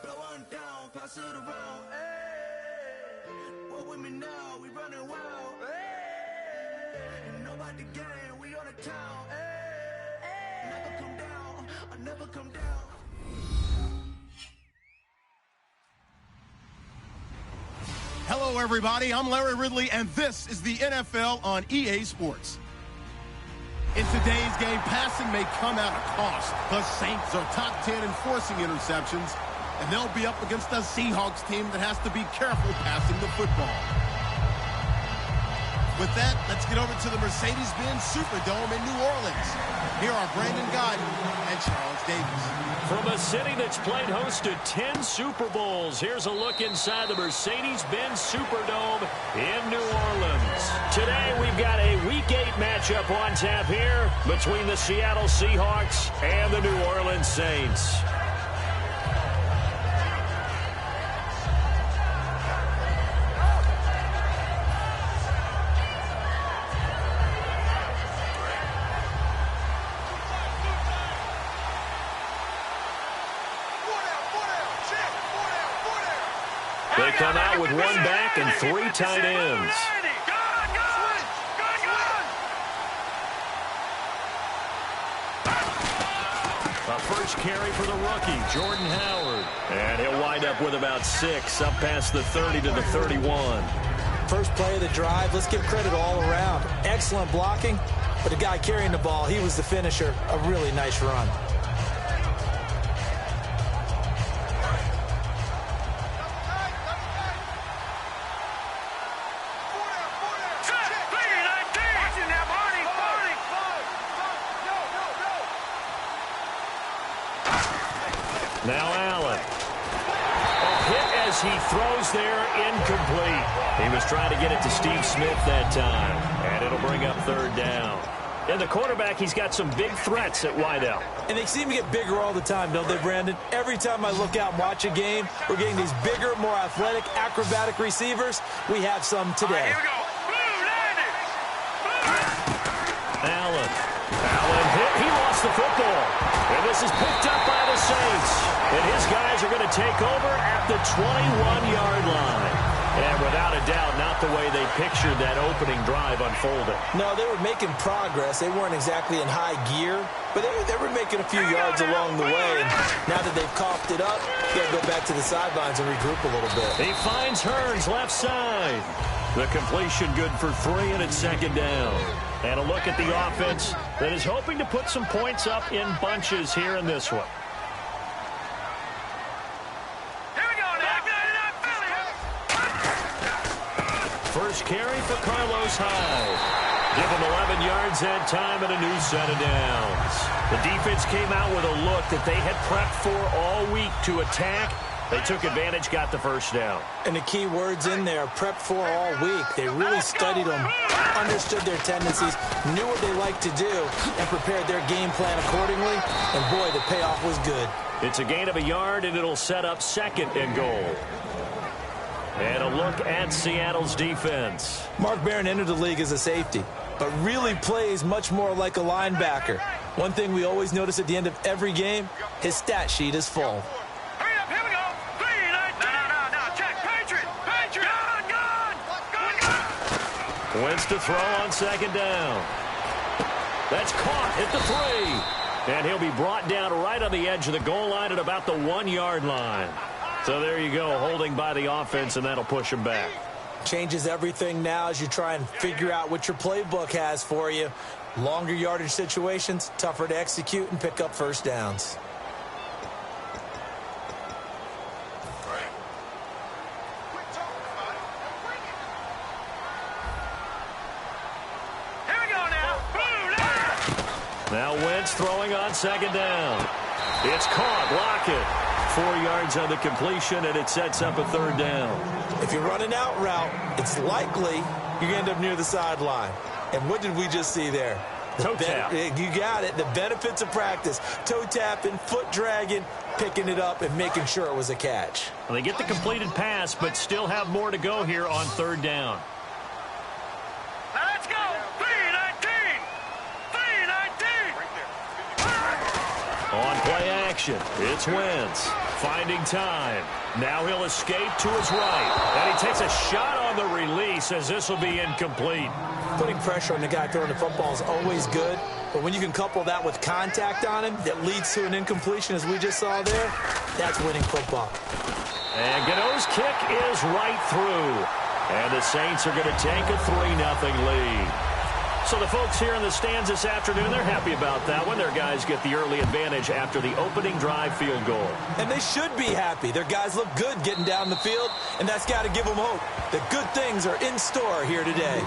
Blow one down, pass it around. Hey, what with me now? We running wild. Hey, ain't nobody gang, we on the town. Hey, never come down, I never come down. Hello, everybody. I'm Larry Ridley, and this is the NFL on EA Sports. In today's game, passing may come at a cost. The Saints are top 10 in forcing interceptions, and they'll be up against a Seahawks team that has to be careful passing the football. With that, let's get over to the Mercedes-Benz Superdome in New Orleans. Here are Brandon Guyton and Charles Davis. From a city that's played host to 10 Super Bowls, here's a look inside the Mercedes-Benz Superdome in New Orleans. Today, we've got a Week 8 matchup on tap here between the Seattle Seahawks and the New Orleans Saints. They come out with one back and three tight ends. A first carry for the rookie, Jordan Howard. And he'll wind up with about 6, up past the 30 to the 31. First play of the drive, let's give credit all around. Excellent blocking, but the guy carrying the ball, he was the finisher. A really nice run. Now Allen. A hit as he throws there, incomplete. He was trying to get it to Steve Smith that time, and it'll bring up third down. And the quarterback, he's got some big threats at wideout. And they seem to get bigger all the time, don't they, Brandon? Every time I look out and watch a game, we're getting these bigger, more athletic, acrobatic receivers. We have some today. Here we go. Allen hit. He lost the football. And this is picked up by the Saints. And his guys are going to take over at the 21-yard line. And without a doubt, not the way they pictured that opening drive unfolding. No, they were making progress. They weren't exactly in high gear, but they were making a few yards along the way. And now that they've coughed it up, they got to go back to the sidelines and regroup a little bit. He finds Hearns left side. The completion good for 3, and it's second down. And a look at the offense that is hoping to put some points up in bunches here in this one. First carry for Carlos Hyde. Give him 11 yards that time and a new set of downs. The defense came out with a look that they had prepped for all week to attack. They took advantage, got the first down. And the key words in there, prepped for all week. They really studied them, understood their tendencies, knew what they like to do, and prepared their game plan accordingly. And, boy, the payoff was good. It's a gain of a yard, and it'll set up second and goal. And a look at Seattle's defense. Mark Barron entered the league as a safety, but really plays much more like a linebacker. One thing we always notice at the end of every game, his stat sheet is full. Wentz to throw on second down. That's caught at the 3. And he'll be brought down right on the edge of the goal line at about the 1-yard line. So there you go, holding by the offense, and that'll push him back. Changes everything now as you try and figure out what your playbook has for you. Longer yardage situations, tougher to execute and pick up first downs. Now Wentz throwing on second down. It's caught. Lockett. 4 yards on the completion, and it sets up a third down. If you're running out route, it's likely you're going to end up near the sideline. And what did we just see there? Toe tap. You got it. The benefits of practice. Toe tapping, foot dragging, picking it up, and making sure it was a catch. Well, they get the completed pass, but still have more to go here on third down. Let's go. 3-19. 3-19. On play action. It's Wentz finding time. Now he'll escape to his right. And he takes a shot on the release as this will be incomplete. Putting pressure on the guy throwing the football is always good. But when you can couple that with contact on him that leads to an incompletion, as we just saw there, that's winning football. And Gano's kick is right through. And the Saints are going to take a 3-0 lead. So the folks here in the stands this afternoon, they're happy about that one. Their guys get the early advantage after the opening drive field goal. And they should be happy. Their guys look good getting down the field, and that's got to give them hope that good things are in store here today.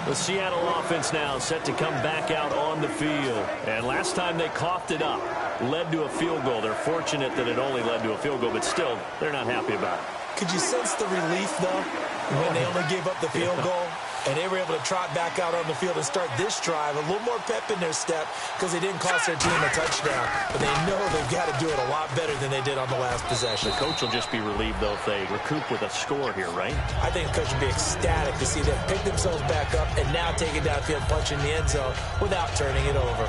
The Seattle offense now set to come back out on the field. And last time they coughed it up, led to a field goal. They're fortunate that it only led to a field goal, but still, they're not happy about it. Could you sense the relief, though, when they only gave up the field goal? And they were able to trot back out on the field and start this drive. A little more pep in their step because they didn't cost their team a touchdown. But they know they've got to do it a lot better than they did on the last possession. The coach will just be relieved, though, if they recoup with a score here, right? I think the coach would be ecstatic to see them pick themselves back up and now take it downfield, punch in the end zone without turning it over.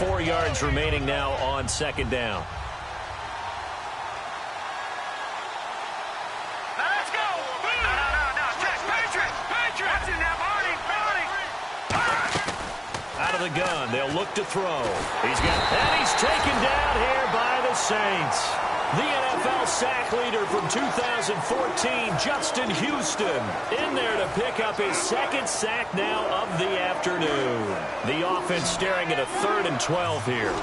4 yards remaining now on second down. Out of the gun, they'll look to throw. And he's taken down here by the Saints. The NFL sack leader from 2014, Justin Houston, in there to pick up his second sack now of the afternoon. The offense staring at a 3rd and 12 here.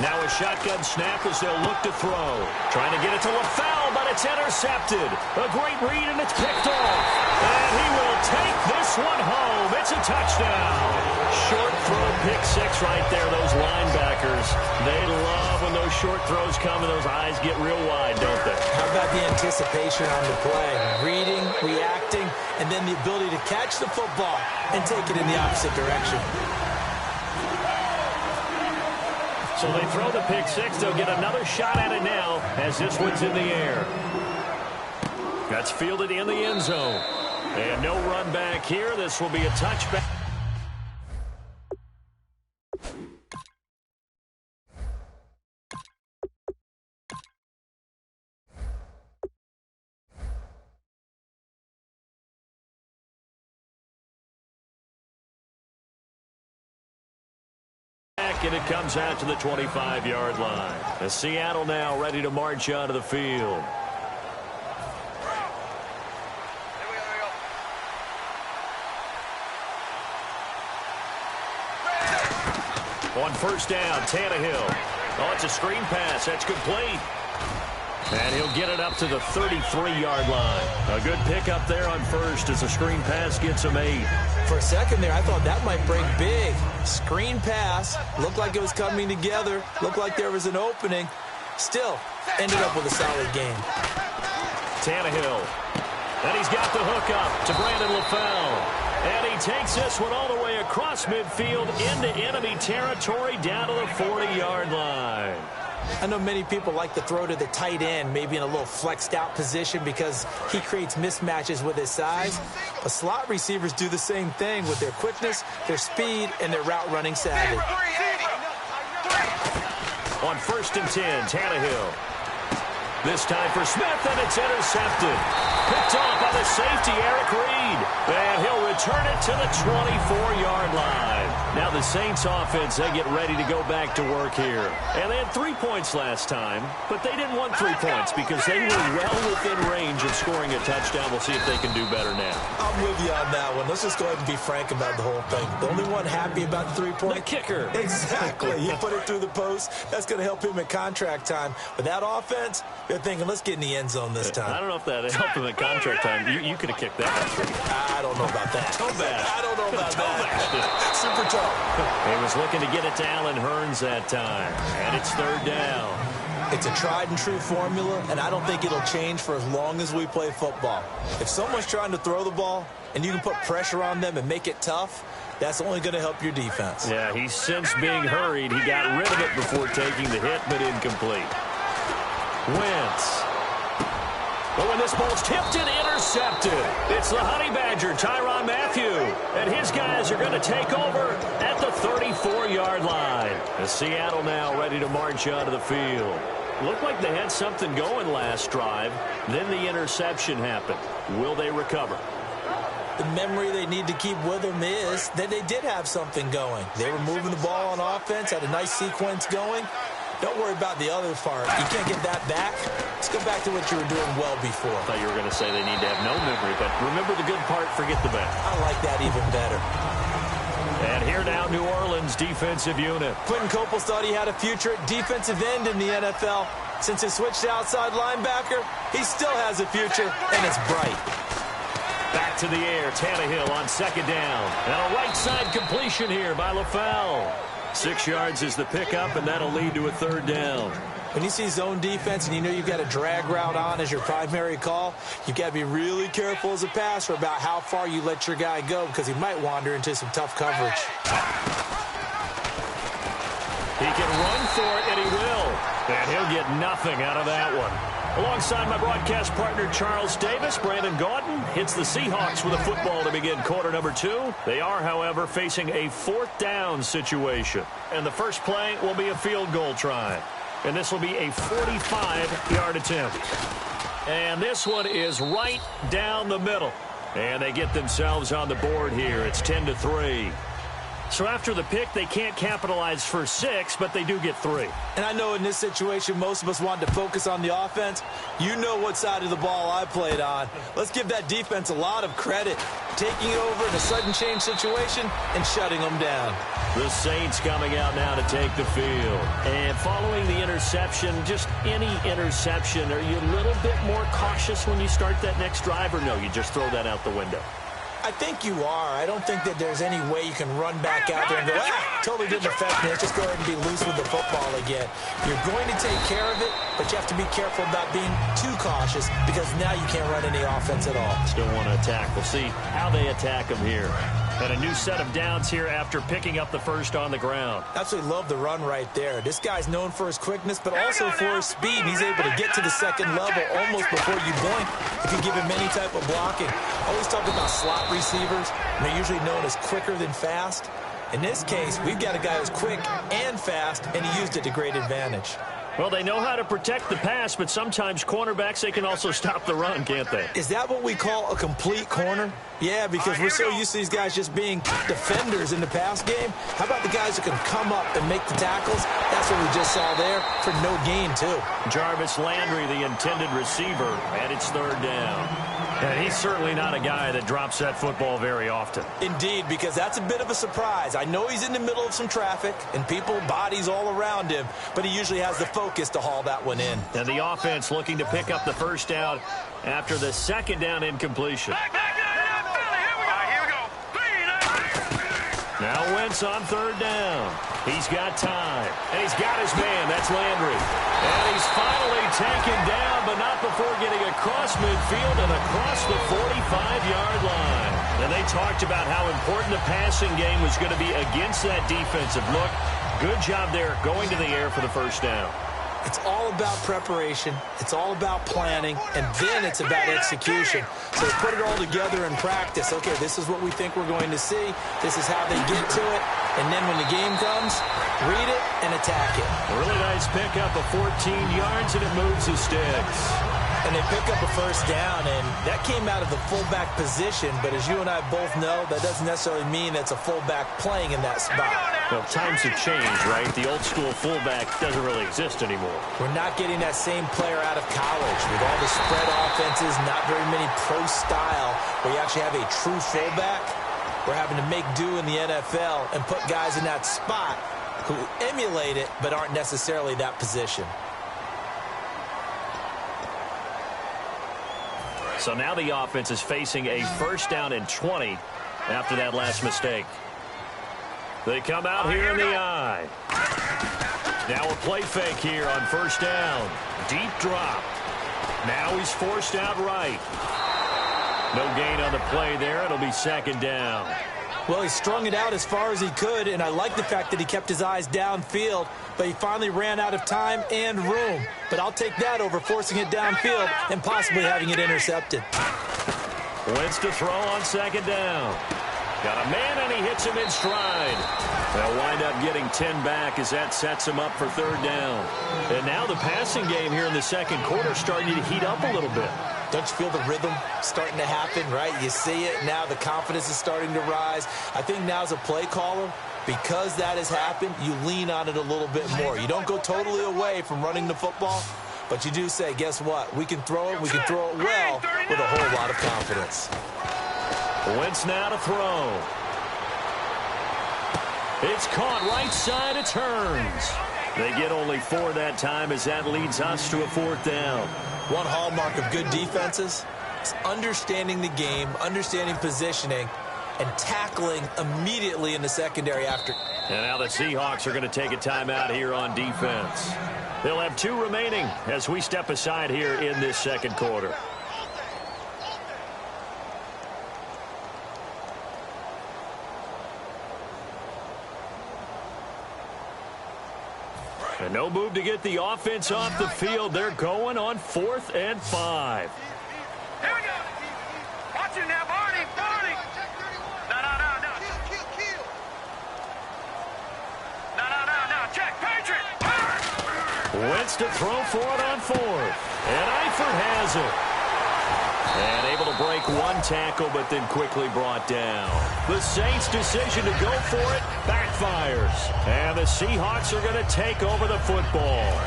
Now a shotgun snap as they'll look to throw. Trying to get it to LaFell, but it's intercepted. A great read, and it's picked off. And he will take this one home. It's a touchdown. Short throw, pick six right there. Those linebackers, they love when those short throws come and those eyes get real wide, don't they? How about the anticipation on the play? Reading, reacting, and then the ability to catch the football and take it in the opposite direction. So they throw the pick six. They'll get another shot at it now as this one's in the air. That's fielded in the end zone. And no run back here. This will be a touchback. And it comes out to the 25-yard line. As Seattle now ready to march onto the field. On first down, Tannehill. Oh, it's a screen pass. That's complete. And he'll get it up to the 33-yard line. A good pickup there on first as the screen pass gets him 8. For a second there, I thought that might break big. Screen pass. Looked like it was coming together. Looked like there was an opening. Still, ended up with a solid game. Tannehill. And he's got the hook up to Brandon LaFell. And he takes this one all the way across midfield into enemy territory down to the 40-yard line. I know many people like to throw to the tight end, maybe in a little flexed out position because he creates mismatches with his size. But slot receivers do the same thing with their quickness, their speed, and their route running savvy. On first and 10, Tannehill. This time for Smith, and it's intercepted. Picked off by the safety, Eric Reed. And he'll return it to the 24-yard line. Now the Saints offense, they get ready to go back to work here. And they had 3 points last time, but they didn't want 3 points because they were well within range of scoring a touchdown. We'll see if they can do better now. I'm with you on that one. Let's just go ahead and be frank about the whole thing. The only one happy about the 3-point? The kicker. Exactly. You put it through the post. That's going to help him in contract time. But that offense, they're thinking, let's get in the end zone this time. I don't know if that helped him in contract time. You could have kicked that. I don't know about that. Toe bash. I don't know about that. Super toe. He was looking to get it to Allen Hurns that time. And it's third down. It's a tried and true formula, and I don't think it'll change for as long as we play football. If someone's trying to throw the ball and you can put pressure on them and make it tough, that's only going to help your defense. Yeah, he's since being hurried. He got rid of it before taking the hit, but incomplete. Wentz. But when this ball's tipped and intercepted, it's the Honey Badger, Tyrann Mathieu. And his guys are going to take over at the 34-yard line. As Seattle now ready to march onto the field. Looked like they had something going last drive. Then the interception happened. Will they recover? The memory they need to keep with them is that they did have something going. They were moving the ball on offense, had a nice sequence going. Don't worry about the other part. You can't get that back. Let's go back to what you were doing well before. I thought you were going to say they need to have no memory, but remember the good part, forget the bad. I like that even better. And here now, New Orleans defensive unit. Quentin Coples thought he had a future at defensive end in the NFL. Since he switched to outside linebacker, he still has a future, and it's bright. Back to the air, Tannehill on second down. And a right side completion here by LaFell. 6 yards is the pickup, and that'll lead to a third down. When you see zone defense and you know you've got a drag route on as your primary call, you've got to be really careful as a passer about how far you let your guy go because he might wander into some tough coverage. He can run for it, and he will. And he'll get nothing out of that one. Alongside my broadcast partner, Charles Davis, Brandon Gaudin hits the Seahawks with a football to begin quarter number 2. They are, however, facing a 4th down situation. And the first play will be a field goal try. And this will be a 45-yard attempt. And this one is right down the middle. And they get themselves on the board here. It's 10-3. So after the pick, they can't capitalize for 6, but they do get 3. And I know in this situation, most of us wanted to focus on the offense. You know what side of the ball I played on. Let's give that defense a lot of credit. Taking over in a sudden change situation and shutting them down. The Saints coming out now to take the field. And following the interception, just any interception, are you a little bit more cautious when you start that next drive, or no, you just throw that out the window? I think you are. I don't think that there's any way you can run back out there and go, totally didn't affect me. Let's just go ahead and be loose with the football again. You're going to take care of it, but you have to be careful about being too cautious because now you can't run any offense at all. Still want to attack. We'll see how they attack them here. And a new set of downs here after picking up the first on the ground. Absolutely love the run right there. This guy's known for his quickness, but also for his speed. He's able to get to the second level almost before you blink if you give him any type of blocking. Always talk about slot receivers, and they're usually known as quicker than fast. In this case, we've got a guy who's quick and fast, and he used it to great advantage. Well, they know how to protect the pass, but sometimes cornerbacks, they can also stop the run, can't they? Is that what we call a complete corner? Yeah, because we're so used to these guys just being defenders in the pass game. How about the guys who can come up and make the tackles? That's what we just saw there for no gain, too. Jarvis Landry, the intended receiver, and it's third down. And he's certainly not a guy that drops that football very often. Indeed, because that's a bit of a surprise. I know he's in the middle of some traffic and people, bodies all around him, but he usually has the focus to haul that one in. And the offense looking to pick up the first down after the second down incompletion. Now Wentz on third down. He's got time. And he's got his man. That's Landry. And he's finally taken down, but not before getting across midfield and across the 45-yard line. And they talked about how important the passing game was going to be against that defensive look. Good job there going to the air for the first down. It's all about preparation. It's all about planning. And then it's about execution. So put it all together in practice. Okay, this is what we think we're going to see. This is how they get to it. And then when the game comes, read it and attack it. A really nice pickup of 14 yards, and it moves the sticks. And they pick up a first down, and that came out of the fullback position. But as you and I both know, that doesn't necessarily mean that's a fullback playing in that spot. Well, times have changed, right? The old school fullback doesn't really exist anymore. We're not getting that same player out of college. With all the spread offenses, not very many pro style, where you actually have a true fullback. We're having to make do in the NFL and put guys in that spot who emulate it but aren't necessarily that position. So now the offense is facing a first down and 20 after that last mistake. They come out here in the eye. Now a play fake here on first down. Deep drop. Now he's forced out right. No gain on the play there. It'll be second down. Well, he strung it out as far as he could, and I like the fact that he kept his eyes downfield, but he finally ran out of time and room. But I'll take that over forcing it downfield and possibly having it intercepted. Wentz to throw on second down. Got a man, and he hits him in stride. They'll wind up getting 10 back as that sets him up for third down. And now the passing game here in the second quarter starting to heat up a little bit. Don't you feel the rhythm starting to happen, right? You see it. Now the confidence is starting to rise. I think now as a play caller, because that has happened, you lean on it a little bit more. You don't go totally away from running the football, but you do say, guess what? We can throw it well with a whole lot of confidence. Wentz now to throw. It's caught right side. It turns. They get only 4 that time as that leads us to a fourth down. One hallmark of good defenses is understanding the game, understanding positioning, and tackling immediately in the secondary after. And now the Seahawks are going to take a timeout here on defense. They'll have 2 remaining as we step aside here in this second quarter. And no move to get the offense off the field. They're going on 4th and 5. Here we go. Watch it now, Barney. Barney. No. No. Check. Patriot. Wentz to throw for it on 4th. And Eifert has it. And able to break 1 tackle, but then quickly brought down. The Saints' decision to go for it backfires. And the Seahawks are going to take over the football.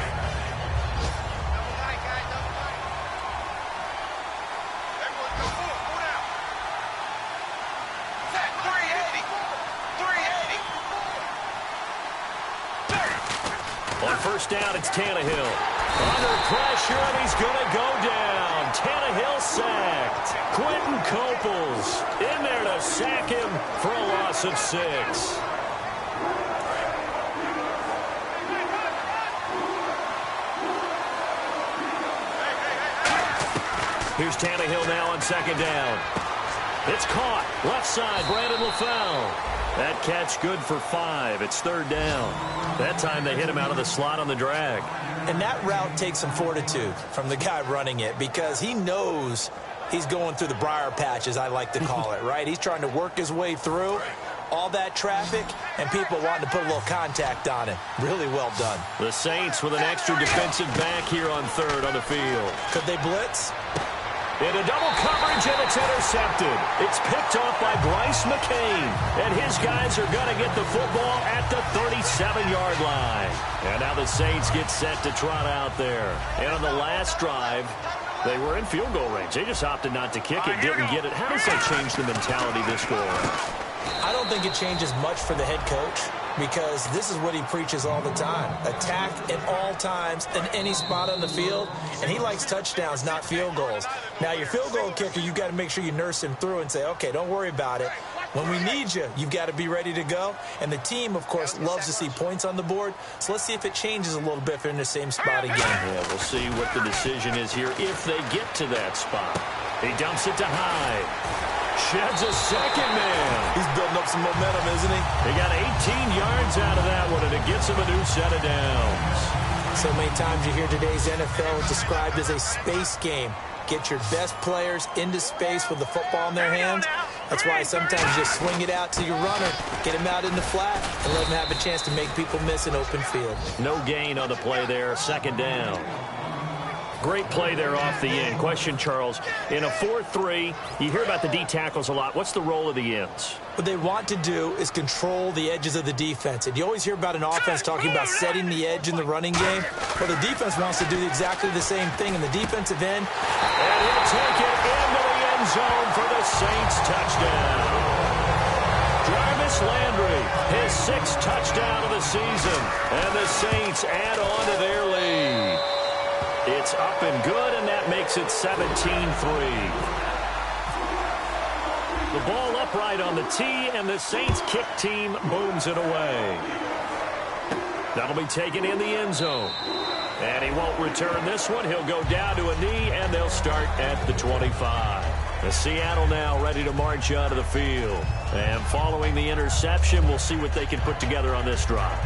On first down, it's Tannehill. Under pressure, and he's going to go down. Tannehill sacked. Quentin Coples in there to sack him for a loss of 6. Here's Tannehill now on second down. It's caught. Left side, Brandon LaFell. That catch good for 5. It's third down. That time they hit him out of the slot on the drag. And that route takes some fortitude from the guy running it because he knows he's going through the briar patch, as I like to call it, right? He's trying to work his way through all that traffic and people wanting to put a little contact on it. Really well done. The Saints with an extra defensive back here on third on the field. Could they blitz? Into double coverage, and it's intercepted. It's picked off by Bryce McCain. And his guys are going to get the football at the 37-yard line. And now the Saints get set to trot out there. And on the last drive, they were in field goal range. They just opted not to kick it, didn't get it. How does that change the mentality this go around? I don't think it changes much for the head coach because this is what he preaches all the time. Attack at all times in any spot on the field, and he likes touchdowns, not field goals. Now, your field goal kicker, you've got to make sure you nurse him through and say, okay, don't worry about it. When we need you, you've got to be ready to go. And the team, of course, loves to see points on the board. So let's see if it changes a little bit if they're in the same spot again. Yeah, we'll see what the decision is here if they get to that spot. He dumps it to Hyde. Sheds a second man. He's building up some momentum, isn't he? He got 18 yards out of that one, and it gets him a new set of downs. So many times you hear today's NFL described as a space game. Get your best players into space with the football in their hands. That's why sometimes you just swing it out to your runner, get him out in the flat, and let him have a chance to make people miss an open field. No gain on the play there, second down. Great play there off the end. Question, Charles, in a 4-3, you hear about the D tackles a lot. What's the role of the ends? What they want to do is control the edges of the defense. And you always hear about an offense talking about setting the edge in the running game. Well, the defense wants to do exactly the same thing in the defensive end. And he'll take it into the end zone for the Saints touchdown. Jarvis Landry, his 6th touchdown of the season. And the Saints add on to their lead. It's up and good, and that makes it 17-3. The ball upright on the tee, and the Saints kick team booms it away. That'll be taken in the end zone. And he won't return this one. He'll go down to a knee, and they'll start at the 25. Seattle now ready to march out of the field. And following the interception, we'll see what they can put together on this drive.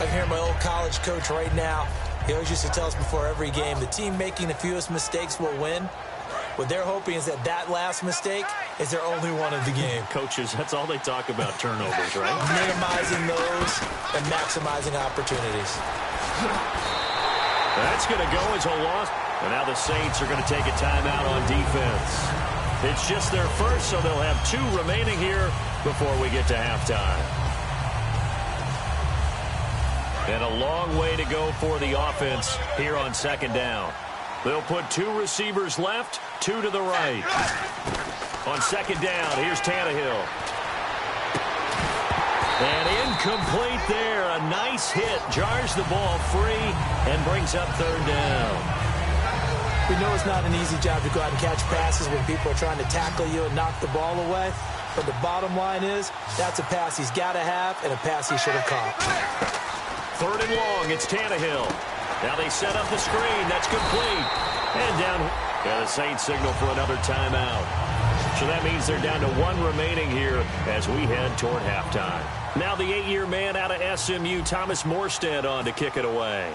I hear my old college coach right now. He always used to tell us before every game, the team making the fewest mistakes will win. What they're hoping is that last mistake is their only one of the game. Coaches, that's all they talk about, turnovers, right? Minimizing those and maximizing opportunities. That's going to go as a loss. And now the Saints are going to take a timeout on defense. It's just their first, so they'll have 2 remaining here before we get to halftime. And a long way to go for the offense here on second down. They'll put 2 receivers left, 2 to the right. On second down, here's Tannehill. And incomplete there. A nice hit. Jars the ball free and brings up third down. We know it's not an easy job to go out and catch passes when people are trying to tackle you and knock the ball away. But the bottom line is, that's a pass he's got to have and a pass he should have caught. Third and long, it's Tannehill. Now they set up the screen. That's complete. And down. Yeah, the Saints signal for another timeout. So that means they're down to 1 remaining here as we head toward halftime. Now the 8-year man out of SMU, Thomas Morstead, on to kick it away.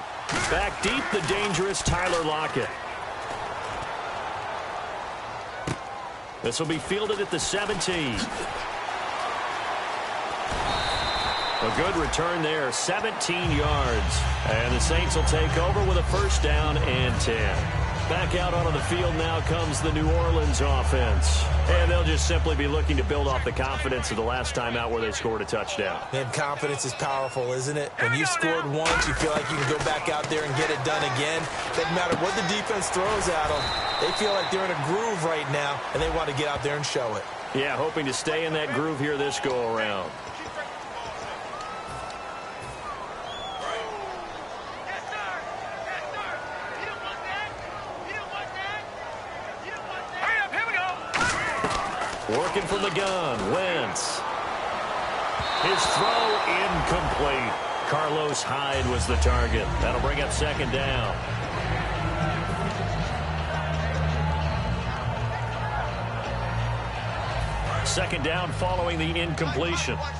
Back deep, the dangerous Tyler Lockett. This will be fielded at the 17. A good return there, 17 yards. And the Saints will take over with a first down and 10. Back out onto the field now comes the New Orleans offense. And they'll just simply be looking to build off the confidence of the last time out where they scored a touchdown. And confidence is powerful, isn't it? When you've scored once, you feel like you can go back out there and get it done again. Doesn't matter what the defense throws at them. They feel like they're in a groove right now, and they want to get out there and show it. Yeah, hoping to stay in that groove here this go-around. Working from the gun, Wentz. His throw incomplete. Carlos Hyde was the target. That'll bring up second down. Second down following the incompletion. All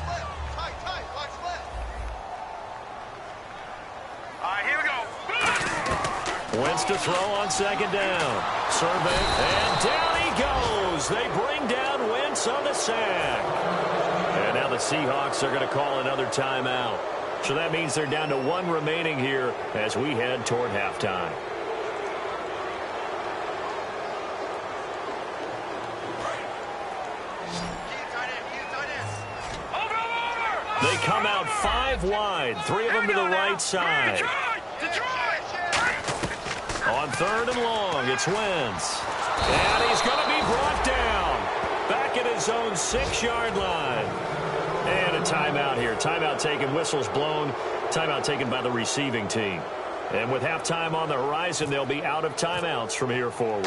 right, here we go. Wentz to throw on second down. Survey, and down he goes. They bring down Wentz on the sack. And now the Seahawks are going to call another timeout. So that means they're down to 1 remaining here as we head toward halftime. They come out 5 wide, 3 of them to the right side. On third and long, it's Wentz. And he's going to be brought down. Back at his own 6-yard line. And a timeout here. Timeout taken, whistles blown. Timeout taken by the receiving team. And with halftime on the horizon, they'll be out of timeouts from here forward.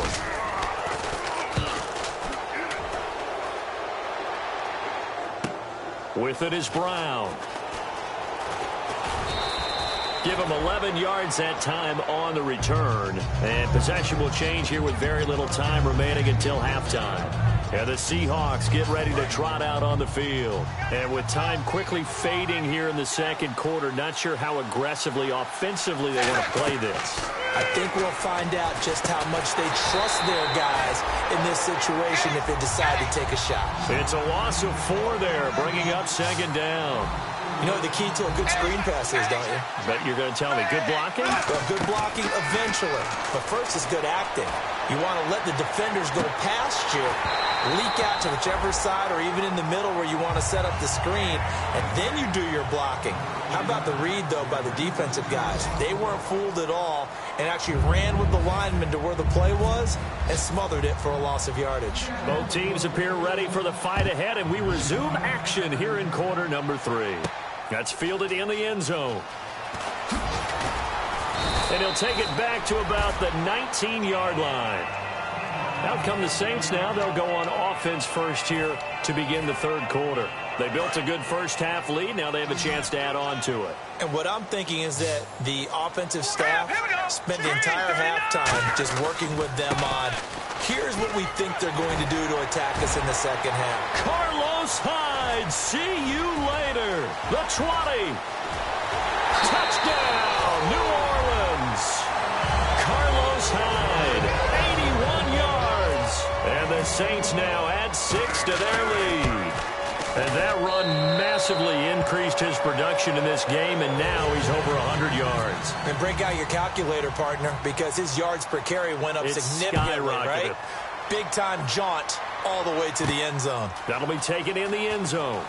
With it is Brown. Give him 11 yards that time on the return. And possession will change here with very little time remaining until halftime. And the Seahawks get ready to trot out on the field. And with time quickly fading here in the second quarter, not sure how aggressively, offensively they want to play this. I think we'll find out just how much they trust their guys in this situation if they decide to take a shot. It's a loss of 4 there, bringing up second down. You know what the key to a good screen pass is, don't you? Bet you're going to tell me. Good blocking? Well, good blocking eventually. But first is good acting. You want to let the defenders go past you, leak out to whichever side or even in the middle where you want to set up the screen, and then you do your blocking. How about the read, though, by the defensive guys? They weren't fooled at all and actually ran with the lineman to where the play was and smothered it for a loss of yardage. Both teams appear ready for the fight ahead, and we resume action here in quarter number 3. That's fielded in the end zone. And he'll take it back to about the 19-yard line. Out come the Saints now. They'll go on offense first here to begin the third quarter. They built a good first-half lead. Now they have a chance to add on to it. And what I'm thinking is that the offensive staff spent the entire halftime just working with them on Here's what we think they're going to do to attack us in the second half. Carlos Hyde, see you later. The 20. Touchdown, New Orleans. Carlos Hyde, 81 yards. And the Saints now add 6 to their lead. And that run massively increased his production in this game, and now he's over 100 yards. And break out your calculator, partner, because his yards per carry went up significantly, right? Big-time jaunt all the way to the end zone. That'll be taken in the end zone.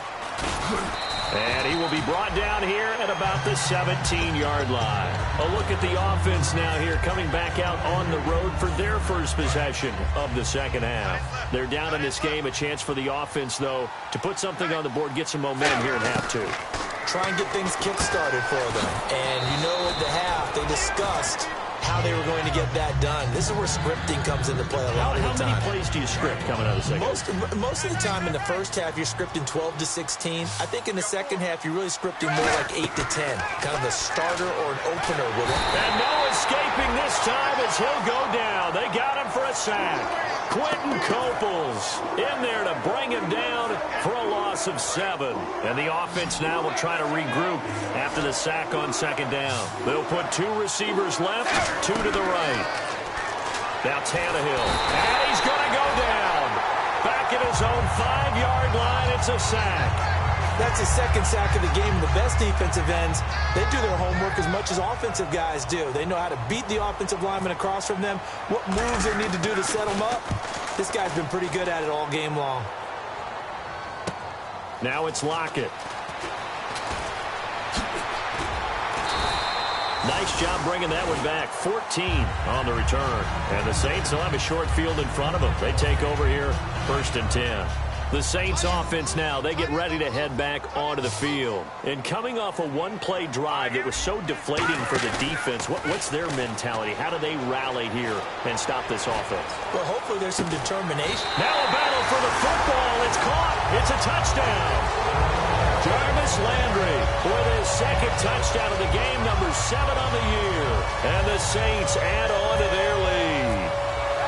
And he will be brought down here at about the 17-yard line. A look at the offense now here, coming back out on the road for their first possession of the second half. They're down in this game. A chance for the offense, though, to put something on the board, get some momentum here in half two. Try and get things kick-started for them. And you know at the half, they discussed how they were going to get that done. This is where scripting comes into play a lot of the time. How many plays do you script coming out of the second? Most of the time in the first half, you're scripting 12 to 16. I think in the second half, you're really scripting more like 8 to 10. Kind of a starter or an opener with it. And no escaping this time as he'll go down. They got him for a sack. Quentin Coples in there to bring him down for a loss of 7. And the offense now will try to regroup after the sack on second down. They'll put 2 receivers left, 2 to the right. Now Tannehill. And he's going to go down. Back at his own 5-yard line. It's a sack. That's his second sack of the game. The best defensive ends, they do their homework as much as offensive guys do. They know how to beat the offensive lineman across from them, what moves they need to do to set them up. This guy's been pretty good at it all game long. Now it's Lockett. Nice job bringing that one back. 14 on the return. And the Saints will have a short field in front of them. They take over here, 1st and 10. The Saints offense now, they get ready to head back onto the field. And coming off a one-play drive that was so deflating for the defense, what's their mentality? How do they rally here and stop this offense? Well, hopefully there's some determination. Now a battle for the football. It's caught. It's a touchdown. Jarvis Landry with his second touchdown of the game, number 7 on the year. And the Saints add on to their lead.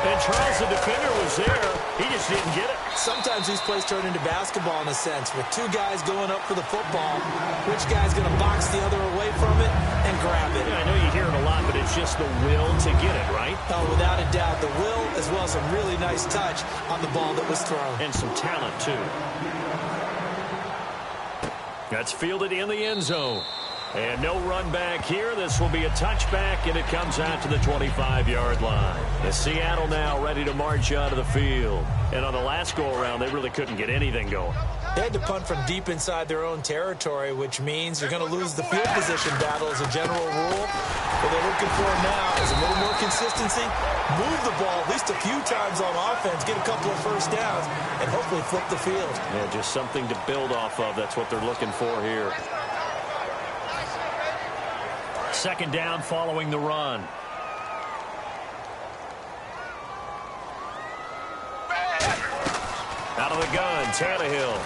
And Charles, the defender, was there. He just didn't get it. Sometimes these plays turn into basketball in a sense. With 2 guys going up for the football, which guy's going to box the other away from it and grab it? Yeah, I know you hear it a lot, but it's just the will to get it, right? Oh, without a doubt. The will as well as a really nice touch on the ball that was thrown. And some talent, too. That's fielded in the end zone. And no run back here. This will be a touchback, and it comes out to the 25-yard line. The Seattle now ready to march out of the field. And on the last go-around, they really couldn't get anything going. They had to punt from deep inside their own territory, which means you're going to lose the field position battle as a general rule. What they're looking for now is a little more consistency, move the ball at least a few times on offense, get a couple of first downs, and hopefully flip the field. Yeah, just something to build off of. That's what they're looking for here. Second down following the run. Out of the gun, Tannehill.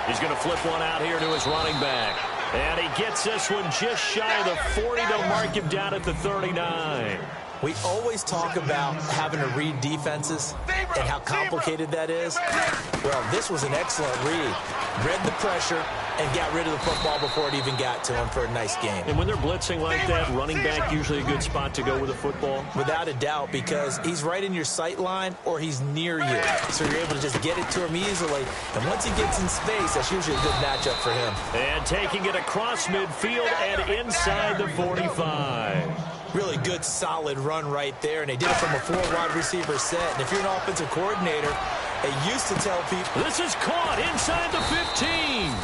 He's going to flip one out here to his running back. And he gets this one just shy of the 40. They'll mark him down at the 39. We always talk about having to read defenses and how complicated that is. Well, this was an excellent read. Read the pressure and got rid of the football before it even got to him for a nice game. And when they're blitzing like that, running back usually a good spot to go with the football? Without a doubt, because he's right in your sight line or he's near you. So you're able to just get it to him easily. And once he gets in space, that's usually a good matchup for him. And taking it across midfield and inside the 45. Really good, solid run right there. And they did it from a 4-wide receiver set. And if you're an offensive coordinator, they used to tell people, this is caught inside the 15.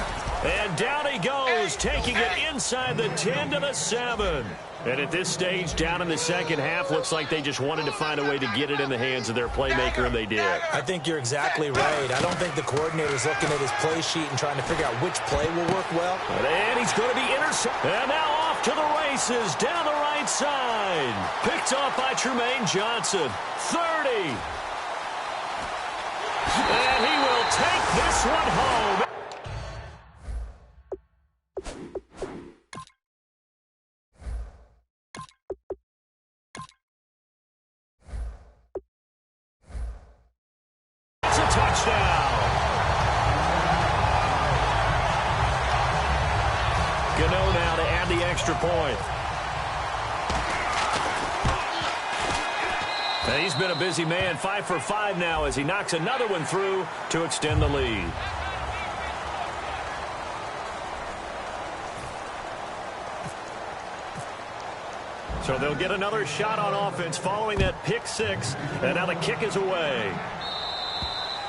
And down he goes, taking it inside the 10 to the 7. And at this stage, down in the second half, looks like they just wanted to find a way to get it in the hands of their playmaker, and they did. I think you're exactly right. I don't think the coordinator's looking at his play sheet and trying to figure out which play will work well. And he's going to be intercepted. And now off to the races, down the right side. Picked off by Tremaine Johnson. 30. And he will take this one home. the extra point. And he's been a busy man, 5 for 5 now as he knocks another one through to extend the lead. So they'll get another shot on offense following that pick six. And now the kick is away.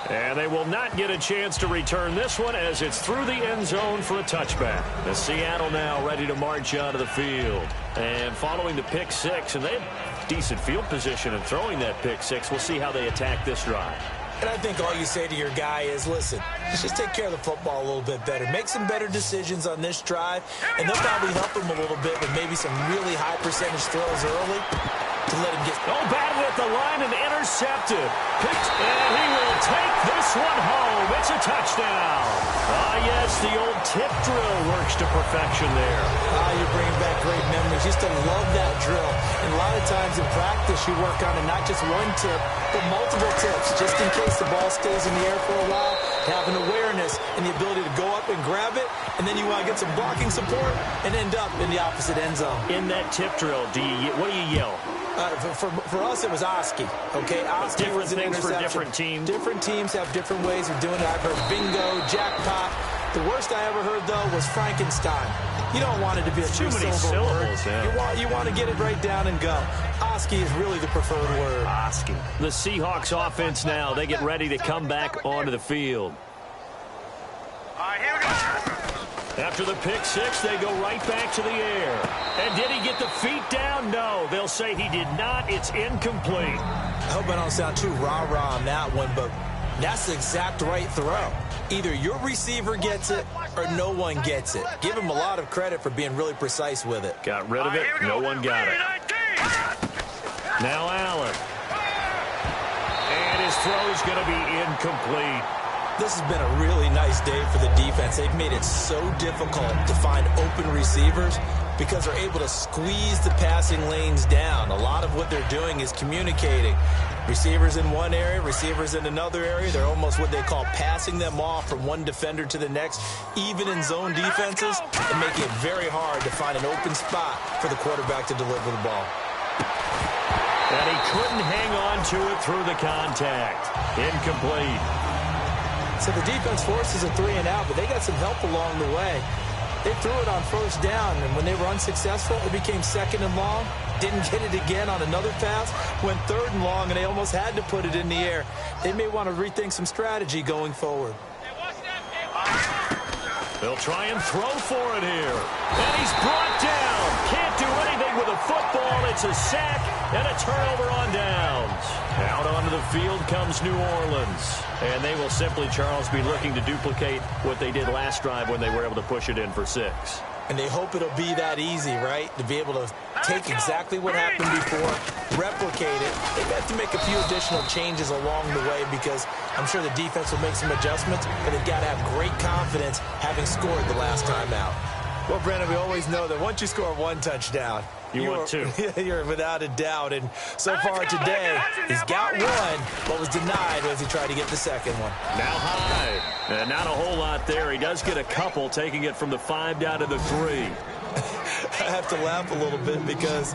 And they will not get a chance to return this one as it's through the end zone for a touchback. The Seattle now ready to march out of the field. And following the pick six, and they have decent field position in throwing that pick six. We'll see how they attack this drive. And I think all you say to your guy is, listen, just take care of the football a little bit better. Make some better decisions on this drive, and they'll probably help him a little bit with maybe some really high percentage throws early to let him get... Oh, batted at the line and intercepted. Picked, and he will take this one home. It's a touchdown. Ah, yes, the old tip drill works to perfection there. You're bringing back great memories. Used to love that drill. And a lot of times in practice, you work on it, not just one tip, but multiple tips, just in case the ball stays in the air for a while. Have an awareness and the ability to go up and grab it, and then you want to get some blocking support and end up in the opposite end zone. In that tip drill, what do you yell? For us, it was Oski. Okay, Oski was an things interception. For different teams. Different teams have different ways of doing it. I've heard bingo, jackpot. The worst I ever heard, though, was Frankenstein. You don't want it to be a too many syllables. Yeah. You want to get it right down and go. Oski is really the preferred word. Oski. The Seahawks offense now. They get ready to come back onto the field. All right, here we go. After the pick six, they go right back to the air. And did he get the feet down? No. They'll say he did not. It's incomplete. I hope I don't sound too rah-rah on that one, but that's the exact right throw. Either your receiver gets it or no one gets it. Give him a lot of credit for being really precise with it. Got rid of it. No one got it. Now Allen. And his throw's going to be incomplete. This has been a really nice day for the defense. They've made it so difficult to find open receivers because they're able to squeeze the passing lanes down. A lot of what they're doing is communicating. Receivers in one area, receivers in another area. They're almost what they call passing them off from one defender to the next, even in zone defenses, and making it very hard to find an open spot for the quarterback to deliver the ball. And he couldn't hang on to it through the contact. Incomplete. So the defense forces a 3-and-out, but they got some help along the way. They threw it on first down, and when they were unsuccessful, it became 2nd and long. Didn't get it again on another pass. Went 3rd and long, and they almost had to put it in the air. They may want to rethink some strategy going forward. They'll try and throw for it here. And he's brought down. Can't do anything with a football. It's a sack and a turnover on downs. Out onto the field comes New Orleans. And they will simply, Charles, be looking to duplicate what they did last drive when they were able to push it in for 6. And they hope it'll be that easy, right? To be able to take exactly what happened before, replicate it. They've got to make a few additional changes along the way because I'm sure the defense will make some adjustments, but they've got to have great confidence having scored the last time out. Well, Brandon, we always know that once you score one touchdown, you want 2. You're without a doubt. And so far today, he's got one, but was denied as he tried to get the second one. Now high. And not a whole lot there. He does get a couple, taking it from the 5 down to the 3. I have to laugh a little bit because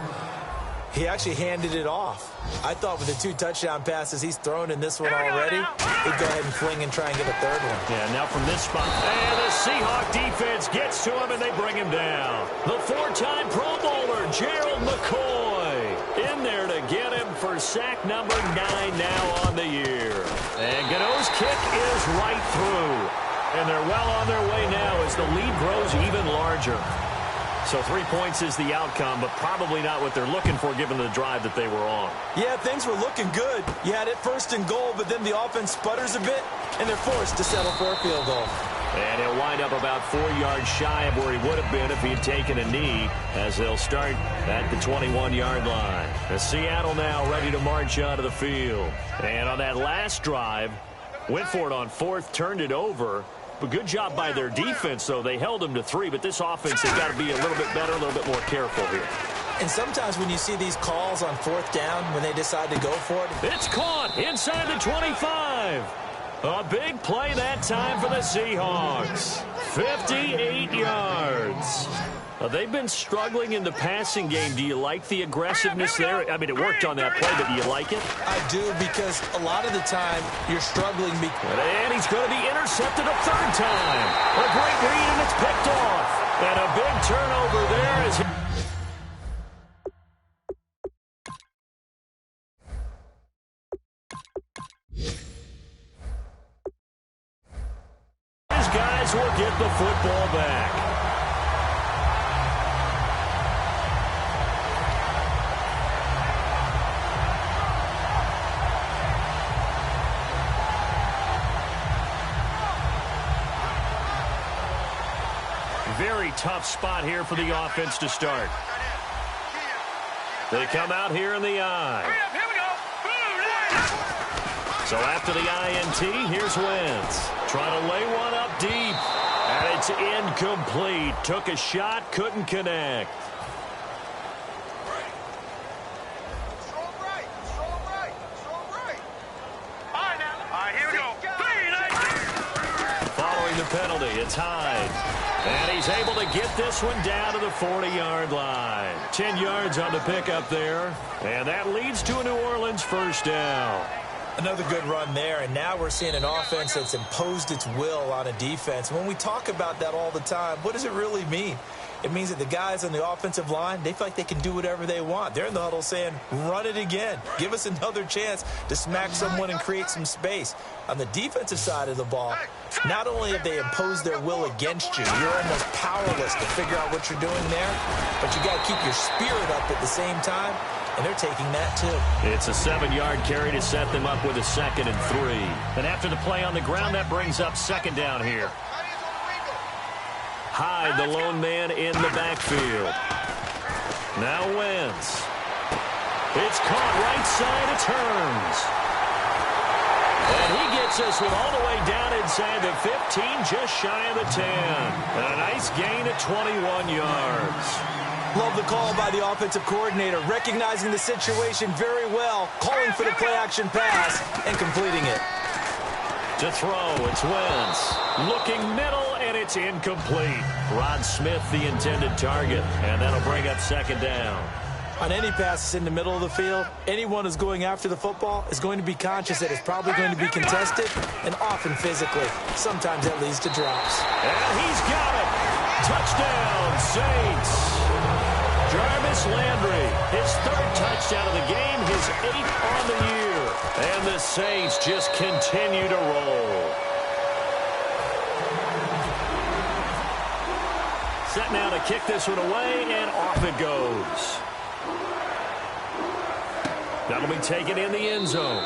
he actually handed it off. I thought with the 2 touchdown passes he's thrown in this one already, he'd go ahead and fling and try and get a 3rd one. Yeah, now from this spot. And the Seahawk defense gets to him, and they bring him down. The 4-time Pro Bowler, Gerald McCoy, in there to get him for sack number 9 now on the year. And Gano's kick is right through. And they're well on their way now as the lead grows even larger. So 3 points is the outcome, but probably not what they're looking for given the drive that they were on. Yeah, things were looking good. You had it 1st and goal, but then the offense sputters a bit, and they're forced to settle for a field goal. And he'll wind up about 4 yards shy of where he would have been if he had taken a knee, as they'll start at the 21-yard line. As Seattle now ready to march out of the field. And on that last drive, went for it on 4th, turned it over. But good job by their defense, though. They held them to 3, but this offense has got to be a little bit better, a little bit more careful here. And sometimes when you see these calls on 4th down, when they decide to go for it. It's caught inside the 25. A big play that time for the Seahawks. 58 yards. They've been struggling in the passing game. Do you like the aggressiveness there? I mean, it worked on that play, but do you like it? I do, because a lot of the time you're struggling. And he's going to be intercepted a third time. A great read, and it's picked off. And a big turnover there as his guys will get the football back. Very tough spot here for the offense to start. They come out here in the I. So after the INT, here's Wentz. Trying to lay one up deep. And it's incomplete. Took a shot, couldn't connect. Following the penalty, it's Hyde. And he's able to get this one down to the 40-yard line. 10 yards on the pickup there. And that leads to a New Orleans first down. Another good run there, and now we're seeing an offense that's imposed its will on a defense. When we talk about that all the time, what does it really mean? It means that the guys on the offensive line, they feel like they can do whatever they want. They're in the huddle saying, run it again. Give us another chance to smack someone and create some space. On the defensive side of the ball, not only have they imposed their will against you, you're almost powerless to figure out what you're doing there, but you got to keep your spirit up at the same time, and they're taking that too. It's a 7-yard carry to set them up with a 2nd and 3. And after the play on the ground, that brings up 2nd down here. Hyde, the lone man in the backfield. Now Wentz. It's caught right side, it turns. And he gets us one all the way down inside the 15, just shy of the 10. And a nice gain at 21 yards. Love the call by the offensive coordinator, recognizing the situation very well, calling for the play-action pass, and completing it. To throw, it's Wentz. Looking middle, and it's incomplete. Ron Smith, the intended target, and that'll bring up 2nd down. On any passes in the middle of the field, anyone who's going after the football is going to be conscious that it's probably going to be contested, and often physically. Sometimes that leads to drops. And he's got it. Touchdown, Saints. Jarvis Landry, his 3rd touchdown of the game, his 8th on the year. And the Saints just continue to roll. Set now to kick this one away, and off it goes. That'll be taken in the end zone.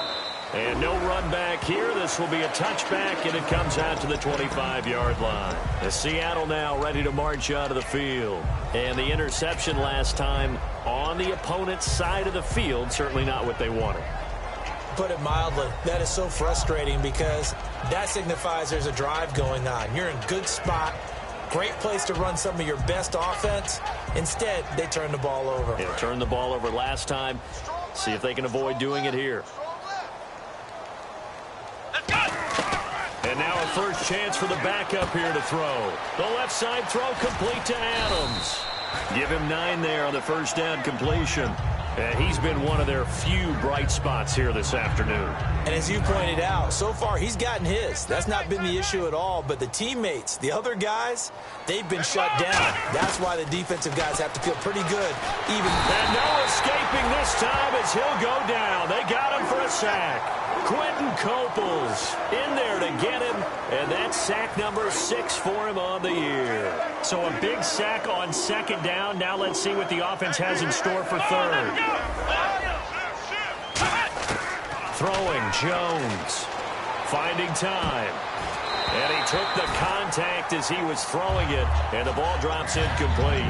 And no run back here. This will be a touchback, and it comes out to the 25-yard line. The Seattle now ready to march out of the field. And the interception last time on the opponent's side of the field, certainly not what they wanted. Put it mildly, that is so frustrating because that signifies there's a drive going on. You're in good spot, great place to run some of your best offense. Instead, they turn the ball over. Yeah, turned the ball over last time. See if they can avoid doing it here. And now a first chance for the backup here to throw. The left side throw complete to Adams. Give him 9 there on the first down completion. And he's been one of their few bright spots here this afternoon. And as you pointed out, so far he's gotten his. That's not been the issue at all. But the teammates, the other guys, they've been shut down. That's why the defensive guys have to feel pretty good. And no escaping this time as he'll go down. They got him for a sack. Quentin Coples in there to get him, and that's sack number 6 for him on the year. So a big sack on 2nd down. Now let's see what the offense has in store for 3rd. Throwing, Jones. Finding time. And he took the contact as he was throwing it, and the ball drops incomplete.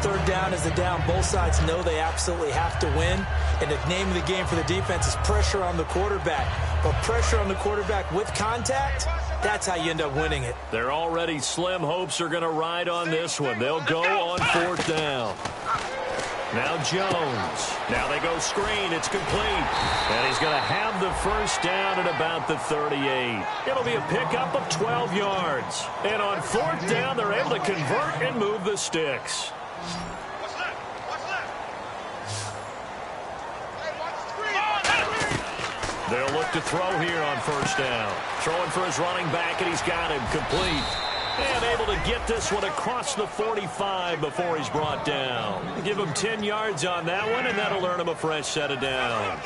3rd down is the down. Both sides know they absolutely have to win. And the name of the game for the defense is pressure on the quarterback. But pressure on the quarterback with contact, that's how you end up winning it. Their already slim hopes are going to ride on this one. They'll go on 4th down. Now Jones. Now they go screen. It's complete. And he's going to have the first down at about the 38. It'll be a pickup of 12 yards. And on fourth down, they're able to convert and move the sticks. What's that? What's that? Hey, watch the screen. They'll look to throw here on first down. Throwing for his running back, and he's got him complete. And able to get this one across the 45 before he's brought down. Give him 10 yards on that one, and that'll earn him a fresh set of downs.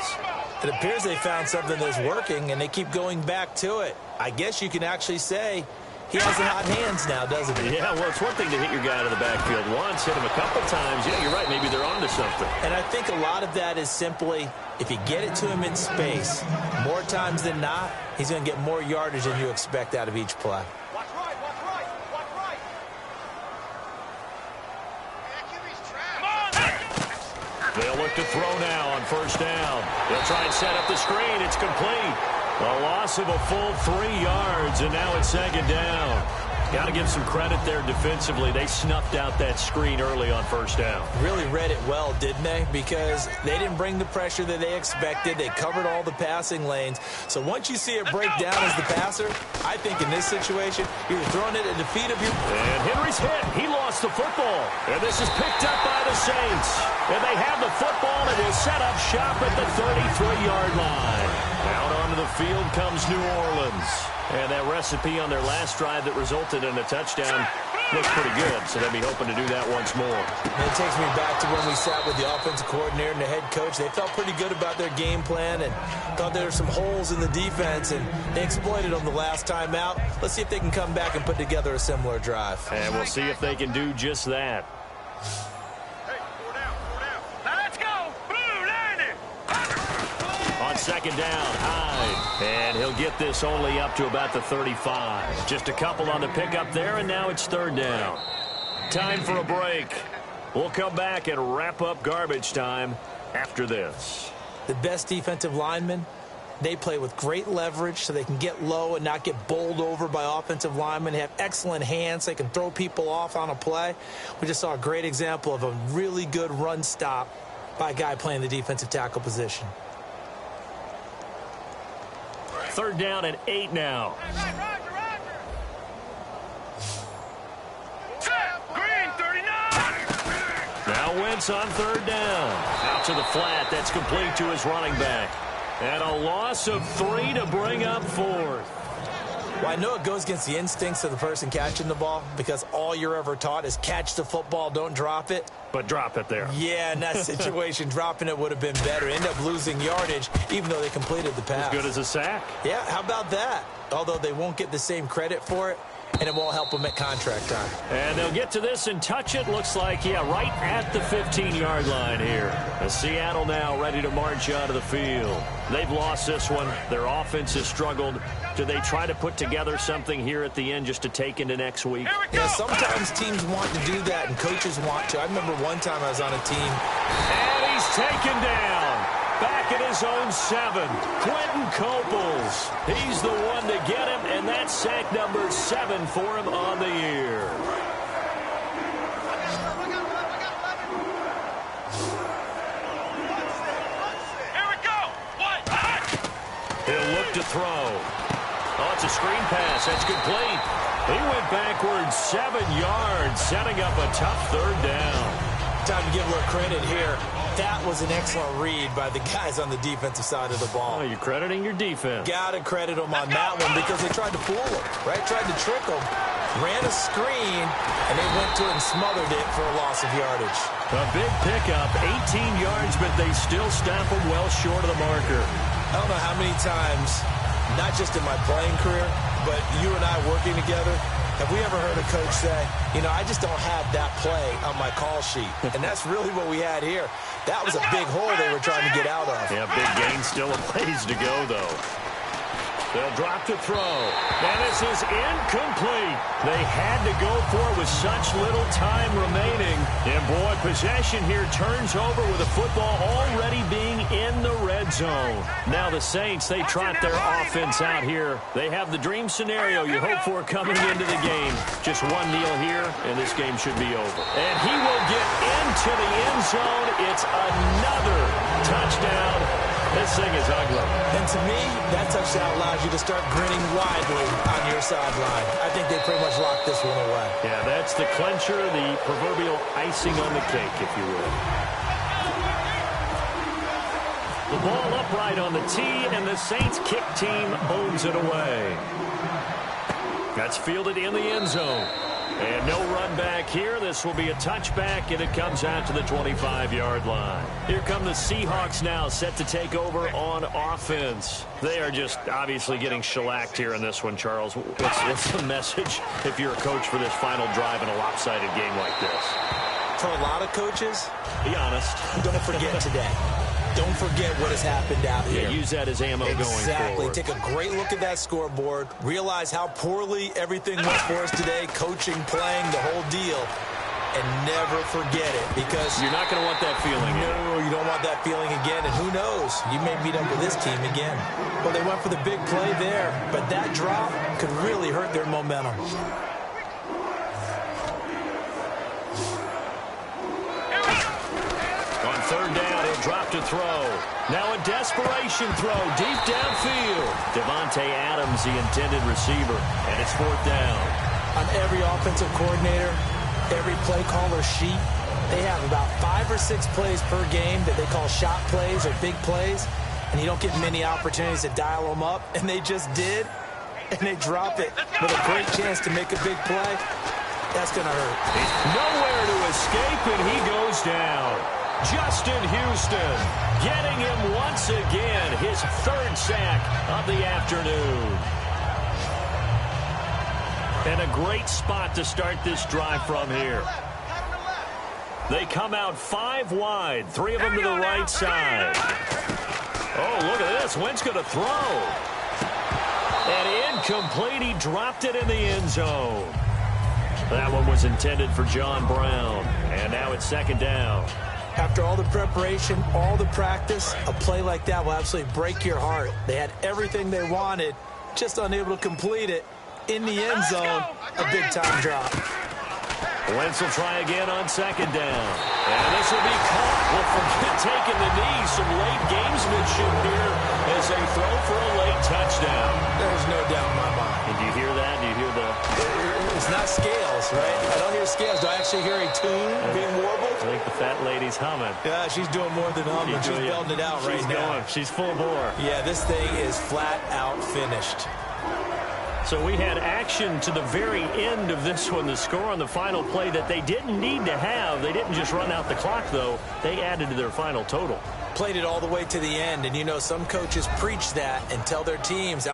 It appears they found something that's working, and they keep going back to it. I guess you can actually say he has the hot hands now, doesn't he? Yeah, well, it's one thing to hit your guy out of the backfield once, hit him a couple times. Yeah, you're right. Maybe they're onto something. And I think a lot of that is simply if you get it to him in space, more times than not, he's going to get more yardage than you expect out of each play. Watch right, watch right, watch right. Come on! They'll look to throw now on first down. They'll try and set up the screen. It's complete. A loss of a full 3 yards, and now it's second down. Got to give some credit there defensively. They snuffed out that screen early on first down. Really read it well, didn't they? Because they didn't bring the pressure that they expected. They covered all the passing lanes. So once you see it break down as the passer, I think in this situation, you're throwing it at the feet of your... And Henry's hit. He lost the football. And this is picked up by the Saints. And they have the football and will set up shop at the 33-yard line. Out onto the field comes New Orleans. And that recipe on their last drive that resulted in a touchdown looks pretty good, so they'll be hoping to do that once more. And it takes me back to when we sat with the offensive coordinator and the head coach. They felt pretty good about their game plan and thought there were some holes in the defense, and they exploited them the last time out. Let's see if they can come back and put together a similar drive. And we'll see if they can do just that. Hey, 4 down, 4 down. Now let's go. Blue, landing. On second down, Hyde. And he'll get this only up to about the 35. Just a couple on the pickup there, and now it's third down. Time for a break. We'll come back and wrap up garbage time after this. The best defensive linemen, they play with great leverage so they can get low and not get bowled over by offensive linemen. They have excellent hands. They can throw people off on a play. We just saw a great example of a really good run stop by a guy playing the defensive tackle position. Third down and 8 now. Roger. Set. Green, 39. Now Wentz on third down. Out to the flat. That's complete to his running back. And a loss of 3 to bring up fourth. Well, I know it goes against the instincts of the person catching the ball because all you're ever taught is catch the football, don't drop it. But drop it there. Yeah, in that situation, dropping it would have been better. End up losing yardage, even though they completed the pass. As good as a sack. Yeah, how about that? Although they won't get the same credit for it, and it won't help them at contract time. And they'll get to this and touch it. Looks like, yeah, right at the 15-yard line here. Seattle now ready to march out of the field. They've lost this one. Their offense has struggled. Do they try to put together something here at the end just to take into next week? Yeah, sometimes teams want to do that, and coaches want to. I remember one time I was on a team. And he's taken down. Back at his own 7. Quentin Coples. He's the one to get him, and that's sack number 7 for him on the year. Here we go. What? He'll look to throw. Oh, it's a screen pass. That's complete. He went backwards 7 yards, setting up a tough third down. Time to give a little credit here. That was an excellent read by the guys on the defensive side of the ball. Oh, you're crediting your defense. Got to credit them on that one because they tried to fool them, right? Tried to trick them. Ran a screen, and they went to it and smothered it for a loss of yardage. A big pickup, 18 yards, but they still stop them well short of the marker. I don't know how many times, not just in my playing career, but you and I working together, have we ever heard a coach say, you know, I just don't have that play on my call sheet. And that's really what we had here. That was a big hole they were trying to get out of. Yeah, big gain, still a ways to go, though. They'll drop to throw. And this is incomplete. They had to go for it with such little time remaining. And, boy, possession here turns over with the football already being in the red zone. Now the Saints, they trot their offense out here. They have the dream scenario you hope for coming into the game. Just one kneel here, and this game should be over. And he will get into the end zone. It's another touchdown. This thing is ugly. And to me, that touchdown allows you to start grinning widely on your sideline. I think they pretty much locked this one away. Yeah, that's the clincher, the proverbial icing on the cake, if you will. The ball upright on the tee, and the Saints kick team owns it away. That's fielded in the end zone. And no run back here. This will be a touchback, and it comes out to the 25-yard line. Here come the Seahawks now, set to take over on offense. They are just obviously getting shellacked here in this one, Charles. What's the message if you're a coach for this final drive in a lopsided game like this? For a lot of coaches, be honest. Don't forget today. Don't forget what has happened out here. Use that as ammo going forward. Take a great look at that scoreboard. Realize how poorly everything went for us today. Coaching, playing, the whole deal. And never forget it, because you're not going to want that feeling. No, you don't want that feeling again. And who knows? You may meet up with this team again. Well, they went for the big play there, but that drop could really hurt their momentum. On third down, he'll drop to throw. Now a desperation throw deep downfield. Devontae Adams, the intended receiver, and it's fourth down. On every offensive coordinator, every play caller sheet, they have about 5 or 6 plays per game that they call shot plays or big plays, and you don't get many opportunities to dial them up, and they just did, and they drop it with a great chance to make a big play. That's going to hurt. Nowhere to escape, and he goes down. Justin Houston getting him once again, his third sack of the afternoon. And a great spot to start this drive from here. They come out 5 wide, 3 of them to the right side. Oh, look at this. Wentz going to throw. And incomplete. He dropped it in the end zone. That one was intended for John Brown. And now it's second down. After all the preparation, all the practice, a play like that will absolutely break your heart. They had everything they wanted, just unable to complete it. In the end zone, a big-time drop. Wentz will try again on second down. And this will be caught. Well, forget taking the knee. Some late gamesmanship here as they throw for a late touchdown. There's no doubt in my mind. And do you hear that? Do you hear the... It's not scales, right? I don't hear scales. Do I actually hear a tune being warbled? I think the fat lady's humming. Yeah, she's doing more than humming. She's belting it out right now. She's full bore. Yeah, this thing is flat out finished. So we had action to the very end of this one. The score on the final play that they didn't need to have. They didn't just run out the clock, though. They added to their final total. Played it all the way to the end. And, you know, some coaches preach that and tell their teams